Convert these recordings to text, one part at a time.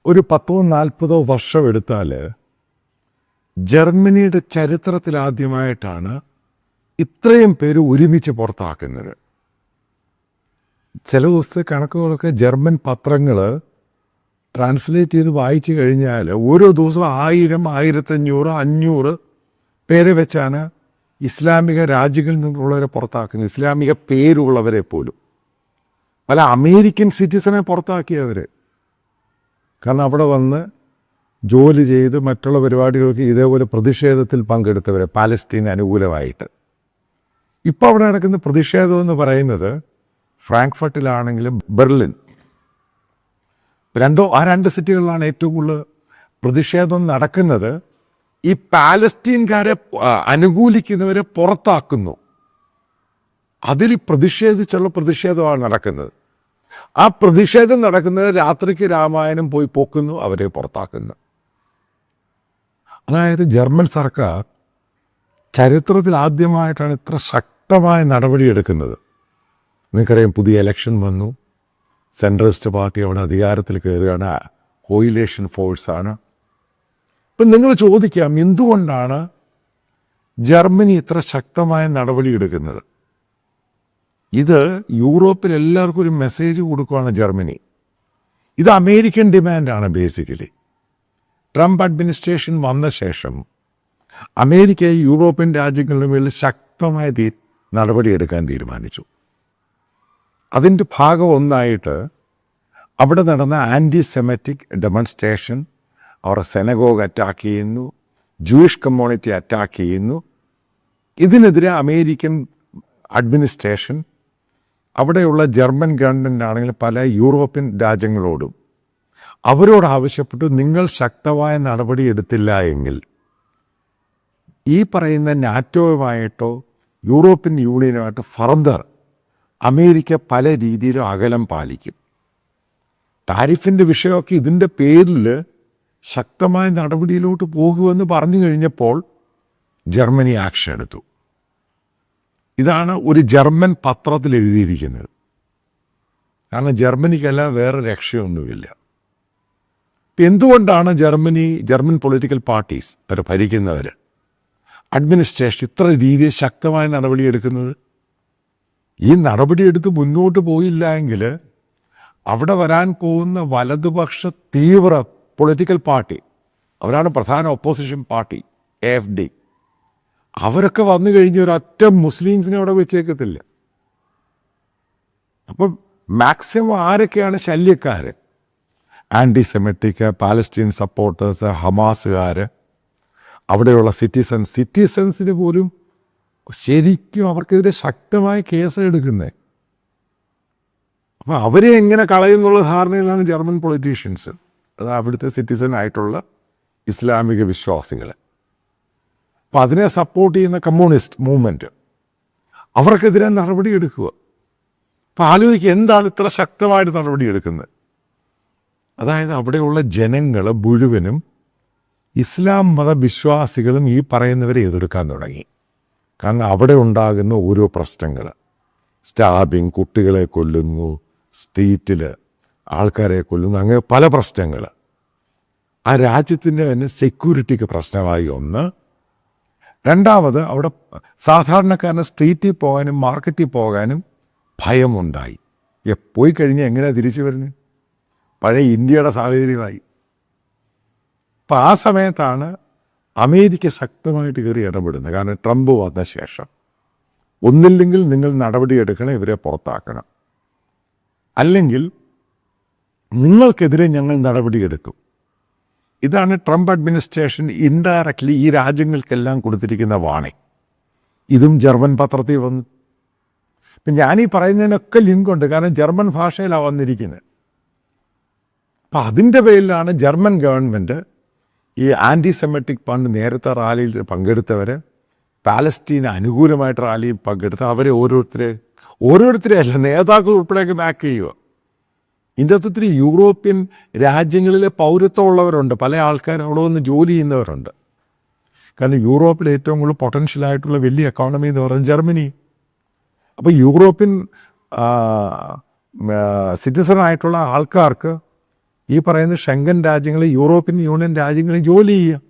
ഒരു 10-40 വർഷം എടുത്താൽ ജർമ്മനിയുടെ ചരിത്രത്തിലാദ്യമായിട്ടാണ് ഇത്രയും പേര് ഒരുമിച്ച് പുറത്താക്കുന്നത്. ചില ദിവസത്തെ കണക്കുകളൊക്കെ ജർമ്മൻ പത്രങ്ങൾ ട്രാൻസ്ലേറ്റ് ചെയ്ത് വായിച്ചു കഴിഞ്ഞാൽ ഓരോ ദിവസവും 1000, 1500, 500 പേരെ വെച്ചാണ് ഇസ്ലാമിക രാജ്യങ്ങളിൽ നിന്നുള്ളവരെ പുറത്താക്കുന്നത്. ഇസ്ലാമിക പേരുള്ളവരെ പോലും പല അമേരിക്കൻ സിറ്റിസനെ പുറത്താക്കിയവർ. കാരണം അവിടെ വന്ന് ജോലി ചെയ്ത് മറ്റുള്ള പരിപാടികൾക്ക് ഇതേപോലെ പ്രതിഷേധത്തിൽ പങ്കെടുത്തവരെ, പാലസ്തീൻ അനുകൂലമായിട്ട്. ഇപ്പോൾ അവിടെ നടക്കുന്ന പ്രതിഷേധം എന്ന് പറയുന്നത് ഫ്രാങ്ക്ഫർട്ടിലാണെങ്കിലും ബെർലിൻ, രണ്ട് സിറ്റികളിലാണ് ഏറ്റവും കൂടുതൽ പ്രതിഷേധം നടക്കുന്നത്. ഈ പാലസ്തീൻകാരെ അനുകൂലിക്കുന്നവരെ പുറത്താക്കുന്നു, അതിൽ പ്രതിഷേധിച്ചുള്ള പ്രതിഷേധമാണ് നടക്കുന്നത്. ആ പ്രതിഷേധം നടക്കുന്നത് രാത്രിക്ക് രാമായണം പോയി പോക്കുന്നു, അവരെ പുറത്താക്കുന്നു. അതായത് ജർമ്മൻ സർക്കാർ ചരിത്രത്തിൽ ആദ്യമായിട്ടാണ് ഇത്ര ശക്തമായ നടപടിയെടുക്കുന്നത്. നിങ്ങൾക്കറിയാം, പുതിയ ഇലക്ഷൻ വന്നു, സെൻട്രലിസ്റ്റ് പാർട്ടി അവിടെ അധികാരത്തിൽ കയറുകയാണ്, കോയിലേഷൻ ഫോഴ്സാണ്. ഇപ്പം നിങ്ങൾ ചോദിക്കാം, എന്തുകൊണ്ടാണ് ജർമ്മനി ഇത്ര ശക്തമായ നടപടിയെടുക്കുന്നത്? ഇത് യൂറോപ്പിൽ എല്ലാവർക്കും ഒരു മെസ്സേജ് കൊടുക്കുകയാണ് ജർമ്മനി. ഇത് അമേരിക്കൻ ഡിമാൻഡാണ് ബേസിക്കലി. ട്രംപ് അഡ്മിനിസ്ട്രേഷൻ വന്ന ശേഷം അമേരിക്ക യൂറോപ്യൻ രാജ്യങ്ങളുടെ മേളിൽ ശക്തമായ നടപടിയെടുക്കാൻ തീരുമാനിച്ചു. അതിൻ്റെ ഭാഗം ഒന്നായിട്ട് അവിടെ നടന്ന ആൻറ്റി സെമറ്റിക് ഡെമോൺസ്ട്രേഷൻ, അവർ സെനഗോഗ് അറ്റാക്ക് ചെയ്യുന്നു, ജൂയിഷ് കമ്മ്യൂണിറ്റി അറ്റാക്ക് ചെയ്യുന്നു. ഇതിനെതിരെ അമേരിക്കൻ അഡ്മിനിസ്ട്രേഷൻ, അവിടെയുള്ള ജർമ്മൻ ഗവൺമെൻറ് ആണെങ്കിൽ പല യൂറോപ്യൻ രാജ്യങ്ങളോടും അവരോട് ആവശ്യപ്പെട്ടു, നിങ്ങൾ ശക്തമായ നടപടി എടുത്തില്ല എങ്കിൽ ഈ പറയുന്ന നാറ്റോയുമായിട്ടോ യൂറോപ്യൻ യൂണിയനുമായിട്ടോ ഫർദർ അമേരിക്ക പല രീതിയിലും അകലം പാലിക്കും. ടാരിഫിൻ്റെ വിഷയമൊക്കെ ഇതിൻ്റെ പേരിൽ ശക്തമായ നടപടിയിലോട്ട് പോകുമെന്ന് പറഞ്ഞു കഴിഞ്ഞപ്പോൾ ജർമ്മനി ആക്ഷൻ എടുത്തു. ഇതാണ് ഒരു ജർമ്മൻ പത്രത്തിൽ എഴുതിയിരിക്കുന്നത്. കാരണം ജർമ്മനിക്കല്ല വേറെ രക്ഷയൊന്നുമില്ല. എന്തുകൊണ്ടാണ് ജർമ്മൻ പൊളിറ്റിക്കൽ പാർട്ടീസ് അവർ ഭരിക്കുന്നവർ, അഡ്മിനിസ്ട്രേഷൻ ഇത്ര രീതിയിൽ ശക്തമായ നടപടിയെടുക്കുന്നത്? ഈ നടപടിയെടുത്ത് മുന്നോട്ട് പോയില്ല എങ്കിൽ അവിടെ വരാൻ പോകുന്ന വലതുപക്ഷ തീവ്ര പൊളിറ്റിക്കൽ പാർട്ടി, അവരാണ് പ്രധാന ഒപ്പോസിഷൻ പാർട്ടി, AfD, അവരൊക്കെ വന്നു കഴിഞ്ഞ് ഒരൊറ്റ മുസ്ലിംസിനെ അവിടെ വെച്ചേക്കത്തില്ല. അപ്പം മാക്സിമം ആരൊക്കെയാണ് ശല്യക്കാർ? ആൻറ്റി സെമിറ്റിക്, പാലസ്തീൻ സപ്പോർട്ടേഴ്സ്, ഹമാസുകാർ, അവിടെയുള്ള സിറ്റിസൻസിന് പോലും ശരിക്കും അവർക്കെതിരെ ശക്തമായ കേസ് എടുക്കുന്നത്. അപ്പം അവരെ എങ്ങനെ കളയുന്നുള്ള ധാരണയിലാണ് ജർമ്മൻ പൊളിറ്റീഷ്യൻസ്, അത് അവിടുത്തെ സിറ്റിസൺ ആയിട്ടുള്ള ഇസ്ലാമിക വിശ്വാസികൾ. അപ്പം അതിനെ സപ്പോർട്ട് ചെയ്യുന്ന കമ്മ്യൂണിസ്റ്റ് മൂവ്മെൻറ്റ്, അവർക്കെതിരെ നടപടിയെടുക്കുക. അപ്പം ആലോചിക്കുക, എന്താണ് ഇത്ര ശക്തമായിട്ട് നടപടിയെടുക്കുന്നത്? അതായത് അവിടെയുള്ള ജനങ്ങൾ മുഴുവനും ഇസ്ലാം മതവിശ്വാസികളും ഈ പറയുന്നവരെ എതിർക്കാൻ തുടങ്ങി. കാരണം അവിടെ ഉണ്ടാകുന്ന ഓരോ പ്രശ്നങ്ങൾ, സ്റ്റാബിങ്, കുട്ടികളെ കൊല്ലുന്നു, സ്ട്രീറ്റിൽ ആൾക്കാരെ കൊല്ലുന്നു, അങ്ങനെ പല പ്രശ്നങ്ങൾ. ആ രാജ്യത്തിൻ്റെ തന്നെ സെക്യൂരിറ്റിക്ക് പ്രശ്നമായി ഒന്ന്. രണ്ടാമത് അവിടെ സാധാരണക്കാരന് സ്ട്രീറ്റിൽ പോകാനും മാർക്കറ്റിൽ പോകാനും ഭയമുണ്ടായി. പോയി കഴിഞ്ഞാൽ എങ്ങനെയാണ് തിരിച്ചു വരുന്നത്? പഴയ ഇന്ത്യയുടെ സാഹചര്യമായി. അപ്പം ആ സമയത്താണ് അമേരിക്ക ശക്തമായിട്ട് കയറി ഇടപെടുന്നത്. കാരണം ട്രംപ് വന്ന ശേഷം ഒന്നില്ലെങ്കിൽ നിങ്ങൾ നടപടിയെടുക്കണം, ഇവരെ പുറത്താക്കണം, അല്ലെങ്കിൽ നിങ്ങൾക്കെതിരെ ഞങ്ങൾ നടപടിയെടുക്കും. ഇതാണ് ട്രംപ് അഡ്മിനിസ്ട്രേഷൻ ഇൻഡയറക്റ്റ്ലി ഈ രാജ്യങ്ങൾക്കെല്ലാം കൊടുത്തിരിക്കുന്ന വാണി. ഇതും ജർമ്മൻ പത്രത്തിൽ വന്നു. ഇപ്പം ഞാനീ പറയുന്നതിനൊക്കെ ലിങ്കുണ്ട്, കാരണം ജർമ്മൻ ഭാഷയിലാണ് വന്നിരിക്കുന്നത്. അപ്പം അതിൻ്റെ പേരിലാണ് ജർമ്മൻ ഗവൺമെൻറ് ഈ ആൻറ്റി സെമിറ്റിക് ഫണ്ട് നേരത്തെ റാലിയിൽ പങ്കെടുത്തവർ, പാലസ്തീന് അനുകൂലമായിട്ട് റാലിയിൽ പങ്കെടുത്ത് അവരെ ഓരോരുത്തരെ അല്ല, നേതാക്കൾ ഉൾപ്പെടെയൊക്കെ ബാക്ക് ചെയ്യുക. ഇതിൻ്റെ അർത്ഥത്തിൽ യൂറോപ്യൻ രാജ്യങ്ങളിലെ പൗരത്വമുള്ളവരുണ്ട്, പല ആൾക്കാർ അവിടെ വന്ന് ജോലി ചെയ്യുന്നവരുണ്ട്. കാരണം യൂറോപ്പിൽ ഏറ്റവും കൂടുതൽ പൊട്ടൻഷ്യലായിട്ടുള്ള വലിയ എക്കോണമി എന്ന് പറയുന്നത് ജർമ്മനി. അപ്പോൾ യൂറോപ്യൻ സിറ്റിസണായിട്ടുള്ള ആൾക്കാർക്ക് ഈ പറയുന്ന ഷെങ്കൻ രാജ്യങ്ങൾ, യൂറോപ്യൻ യൂണിയൻ രാജ്യങ്ങളിൽ ജോലി ചെയ്യുക.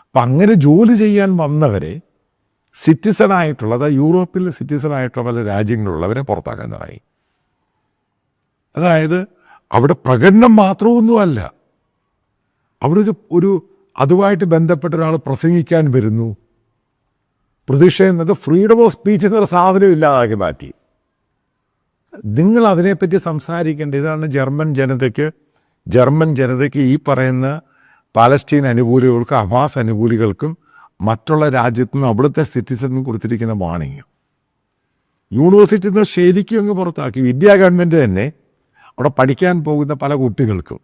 അപ്പം അങ്ങനെ ജോലി ചെയ്യാൻ വന്നവരെ സിറ്റിസണായിട്ടുള്ള, അതായത് യൂറോപ്പിൽ സിറ്റിസണായിട്ടുള്ള പല രാജ്യങ്ങളുള്ളവരെ പുറത്താക്കുന്നതായി. അതായത് അവിടെ പ്രകടനം മാത്രമൊന്നുമല്ല, അവിടെ ഒരു അതുമായിട്ട് ബന്ധപ്പെട്ട ഒരാൾ പ്രസംഗിക്കാൻ വരുന്നു, പ്രതിഷേധം, ഫ്രീഡം ഓഫ് സ്പീച്ച് എന്നൊരു സാധനം ഇല്ലാതാക്കി മാറ്റി. നിങ്ങൾ അതിനെപ്പറ്റി സംസാരിക്കേണ്ട. ഇതാണ് ജർമ്മൻ ജനതയ്ക്ക് ഈ പറയുന്ന പാലസ്റ്റീൻ അനുകൂലികൾക്കും ഹമാസ് അനുകൂലികൾക്കും മറ്റുള്ള രാജ്യത്തു നിന്നും അവിടുത്തെ സിറ്റിസണിനും കൊടുത്തിരിക്കുന്ന വാണിംഗ്. യൂണിവേഴ്സിറ്റിയിൽ നിന്ന് ശരിക്കും അങ്ങ് പുറത്താക്കി. ഇന്ത്യ ഗവൺമെൻറ് തന്നെ അവിടെ പഠിക്കാൻ പോകുന്ന പല കുട്ടികൾക്കും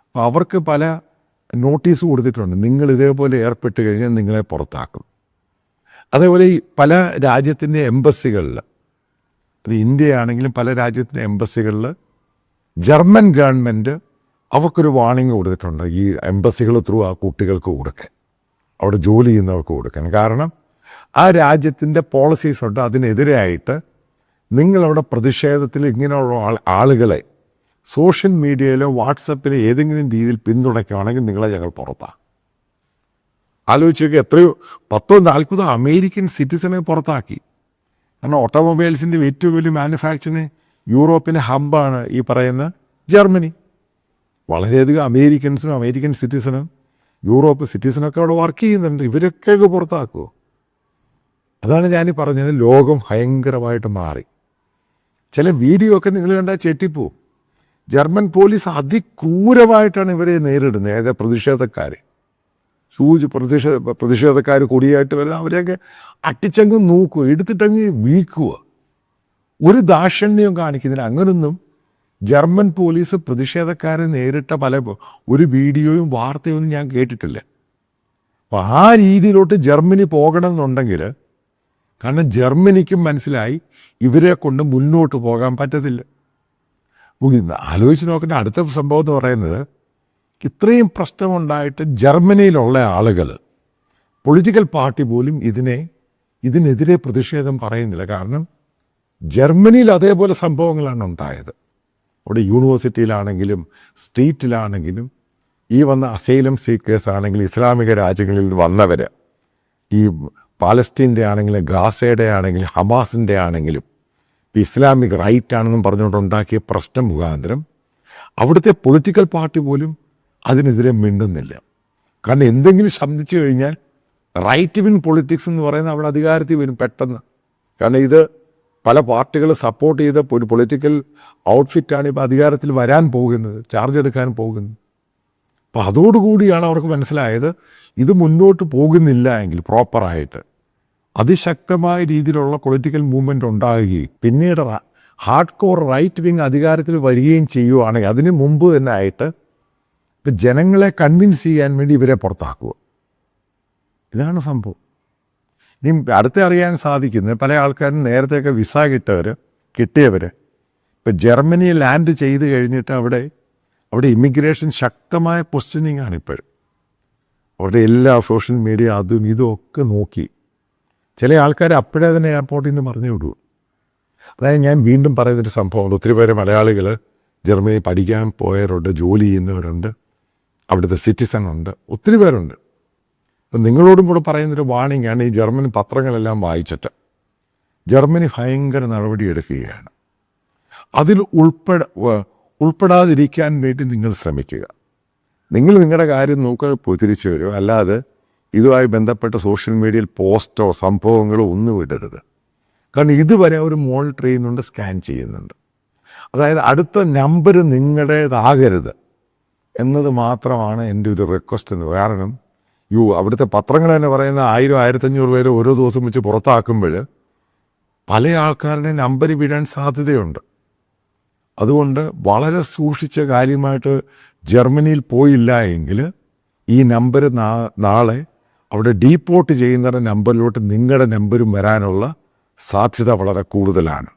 അപ്പോൾ അവർക്ക് പല നോട്ടീസ് കൊടുത്തിട്ടുണ്ട്, നിങ്ങൾ ഇതേപോലെ ഏർപ്പെട്ട് കഴിഞ്ഞാൽ നിങ്ങളെ പുറത്താക്കും. അതേപോലെ ഈ പല രാജ്യത്തിൻ്റെ എംബസികളിൽ, ഇന്ത്യ ആണെങ്കിലും പല രാജ്യത്തിൻ്റെ എംബസികളിൽ ജർമ്മൻ ഗവൺമെൻറ് അവർക്കൊരു വാണിംഗ് കൊടുത്തിട്ടുണ്ട്, ഈ എംബസികൾ ത്രൂ ആ കുട്ടികൾക്ക് കൊടുക്കാൻ, അവിടെ ജോലി ചെയ്യുന്നവർക്ക് കൊടുക്കാൻ. കാരണം ആ രാജ്യത്തിൻ്റെ പോളിസീസ് ഉണ്ട്, അതിനെതിരായിട്ട് നിങ്ങളവിടെ പ്രതിഷേധത്തിൽ ഇങ്ങനെയുള്ള ആളുകളെ സോഷ്യൽ മീഡിയയിലോ വാട്സപ്പിലോ ഏതെങ്കിലും രീതിയിൽ പിന്തുണയ്ക്കുകയാണെങ്കിൽ നിങ്ങളെ ഞങ്ങൾ പുറത്താക്കും. ആലോചിച്ച് നോക്കി, എത്രയോ 40-40 അമേരിക്കൻ സിറ്റിസനെ പുറത്താക്കി. കാരണം ഓട്ടോമൊബൈൽസിൻ്റെ ഏറ്റവും വലിയ മാനുഫാക്ചറിങ് യൂറോപ്പിൻ്റെ ഹബ്ബാണ് ഈ പറയുന്ന ജർമ്മനി. വളരെയധികം അമേരിക്കൻസും അമേരിക്കൻ സിറ്റിസനും യൂറോപ്പ് സിറ്റിസനൊക്കെ അവിടെ വർക്ക് ചെയ്യുന്നുണ്ട്. ഇവരൊക്കെ പുറത്താക്കുമോ? അതാണ് ഞാനീ പറഞ്ഞത്, ലോകം ഭയങ്കരമായിട്ട് മാറി. ചില വീഡിയോ ഒക്കെ നിങ്ങൾ കണ്ടാൽ ചെട്ടിപ്പോവും. ജർമ്മൻ പോലീസ് അതിക്രൂരമായിട്ടാണ് ഇവരെ നേരിടുന്നത്. അതായത് പ്രതിഷേധക്കാർ കൊടിയായിട്ട് വരാൻ അവരെയൊക്കെ അട്ടിച്ചങ്ങ് നോക്കുക, എടുത്തിട്ടങ്ങ് വീക്കുക, ഒരു ദാക്ഷിണ്യവും കാണിക്കുന്നില്ല. അങ്ങനൊന്നും ജർമ്മൻ പോലീസ് പ്രതിഷേധക്കാരെ നേരിട്ട ഒരു വീഡിയോയും വാർത്തയൊന്നും ഞാൻ കേട്ടിട്ടില്ല. അപ്പോൾ ആ രീതിയിലോട്ട് ജർമ്മനി പോകണമെന്നുണ്ടെങ്കിൽ, കാരണം ജർമ്മനിക്കും മനസ്സിലായി ഇവരെ കൊണ്ട് മുന്നോട്ട് പോകാൻ പറ്റത്തില്ല. ആലോചിച്ച് നോക്കേണ്ട അടുത്ത സംഭവം എന്ന് പറയുന്നത്, ഇത്രയും പ്രശ്നമുണ്ടായിട്ട് ജർമ്മനിയിലുള്ള ആളുകൾ, പൊളിറ്റിക്കൽ പാർട്ടി പോലും ഇതിനെതിരെ പ്രതിഷേധം പറയുന്നില്ല. കാരണം ജർമ്മനിയിൽ അതേപോലെ സംഭവങ്ങളാണ് ഉണ്ടായത്. അവിടെ യൂണിവേഴ്സിറ്റിയിലാണെങ്കിലും സ്ട്രീറ്റിലാണെങ്കിലും ഈ വന്ന അസൈലം സീക്കേഴ്സ് ആണെങ്കിലും ഇസ്ലാമിക രാജ്യങ്ങളിൽ വന്നവർ, ഈ പാലസ്റ്റീൻ്റെ ആണെങ്കിലും ഗാസയുടെ ആണെങ്കിലും ഹമാസിൻ്റെ ആണെങ്കിലും ഇസ്ലാമിക് റൈറ്റ് ആണെന്നും പറഞ്ഞുകൊണ്ട് ഉണ്ടാക്കിയ പ്രശ്നം മുഖാന്തരം അവിടുത്തെ പൊളിറ്റിക്കൽ പാർട്ടി പോലും അതിനെതിരെ മിണ്ടുന്നില്ല. കാരണം എന്തെങ്കിലും ശബ്ദിച്ചു കഴിഞ്ഞാൽ റൈറ്റ് വിൻ പൊളിറ്റിക്സ് എന്ന് പറയുന്നത് അവിടെ അധികാരത്തിൽ വരും പെട്ടെന്ന്. കാരണം ഇത് പല പാർട്ടികൾ സപ്പോർട്ട് ചെയ്ത ഒരു പൊളിറ്റിക്കൽ ഔട്ട്ഫിറ്റാണ് ഇപ്പോൾ അധികാരത്തിൽ വരാൻ പോകുന്നത്, ചാർജ് എടുക്കാൻ പോകുന്നത്. അപ്പോൾ അതോടുകൂടിയാണ് അവർക്ക് മനസ്സിലായത് ഇത് മുന്നോട്ട് പോകുന്നില്ല എങ്കിൽ പ്രോപ്പറായിട്ട് അതിശക്തമായ രീതിയിലുള്ള പൊളിറ്റിക്കൽ മൂവ്മെൻറ്റ് ഉണ്ടാകുകയും പിന്നീട് ഹാർഡ് കോർ റൈറ്റ് വിങ് അധികാരത്തിൽ വരികയും ചെയ്യുവാണെങ്കിൽ അതിന് മുമ്പ് തന്നെ ആയിട്ട് ജനങ്ങളെ കൺവിൻസ് ചെയ്യാൻ വേണ്ടി ഇവരെ പുറത്താക്കുക. ഇതാണ് സംഭവം. ഇനി അടുത്ത അറിയാൻ സാധിക്കുന്നത്, പല ആൾക്കാരും നേരത്തെയൊക്കെ വിസ കിട്ടിയവർ ഇപ്പം ജർമ്മനി ലാൻഡ് ചെയ്ത് കഴിഞ്ഞിട്ട് അവിടെ ഇമിഗ്രേഷൻ ശക്തമായ ക്വസ്റ്റ്യനിങ് ആണ് ഇപ്പോഴും. അവിടെ എല്ലാ സോഷ്യൽ മീഡിയ അതും ഇതും ഒക്കെ നോക്കി ചില ആൾക്കാർ അപ്പോഴേ തന്നെ എയർപോർട്ടിൽ നിന്ന് പറഞ്ഞു വിടുക. അതായത് ഞാൻ വീണ്ടും പറയുന്നൊരു സംഭവമുണ്ട്. ഒത്തിരി പേര് മലയാളികൾ ജർമ്മനി പഠിക്കാൻ പോയവരുണ്ട്, ജോലി ചെയ്യുന്നവരുണ്ട്, അവിടുത്തെ സിറ്റിസൺ ഉണ്ട്, ഒത്തിരി പേരുണ്ട്. നിങ്ങളോടും കൂടെ പറയുന്നൊരു വാണിംഗാണ്, ഈ ജർമ്മൻ പത്രങ്ങളെല്ലാം വായിച്ചിട്ട് ജർമ്മനി ഭയങ്കര നടപടിയെടുക്കുകയാണ്. അതിൽ ഉൾപ്പെടാതിരിക്കാൻ വേണ്ടി നിങ്ങൾ ശ്രമിക്കുക. നിങ്ങൾ നിങ്ങളുടെ കാര്യം നോക്കുക, തിരിച്ചു വരിക. അല്ലാതെ ഇതുമായി ബന്ധപ്പെട്ട സോഷ്യൽ മീഡിയയിൽ പോസ്റ്റോ സംഭവങ്ങളോ ഒന്നും ഇടരുത്. കാരണം ഇതുവരെ അവർ മോണിറ്റർ ചെയ്യുന്നുണ്ട്, സ്കാൻ ചെയ്യുന്നുണ്ട്. അതായത് അടുത്ത നമ്പർ നിങ്ങളുടേതാകരുത് എന്നത് മാത്രമാണ് എൻ്റെ ഒരു റിക്വസ്റ്റ് എന്ന്. കാരണം അവിടുത്തെ പത്രങ്ങൾ തന്നെ പറയുന്ന 1000-1500 പേര് ഓരോ ദിവസം വെച്ച് പുറത്താക്കുമ്പോൾ പല ആൾക്കാരുടെ നമ്പർ വീഴാൻ സാധ്യതയുണ്ട്. അതുകൊണ്ട് വളരെ സൂക്ഷിച്ച കാര്യമായിട്ട് ജർമ്മനിയിൽ പോയില്ല എങ്കിൽ ഈ നമ്പർ നാളെ അവിടെ ഡീപ്പോർട്ട് ചെയ്യുന്നവരുടെ നമ്പറിലോട്ട് നിങ്ങളുടെ നമ്പരും വരാനുള്ള സാധ്യത വളരെ കൂടുതലാണ്.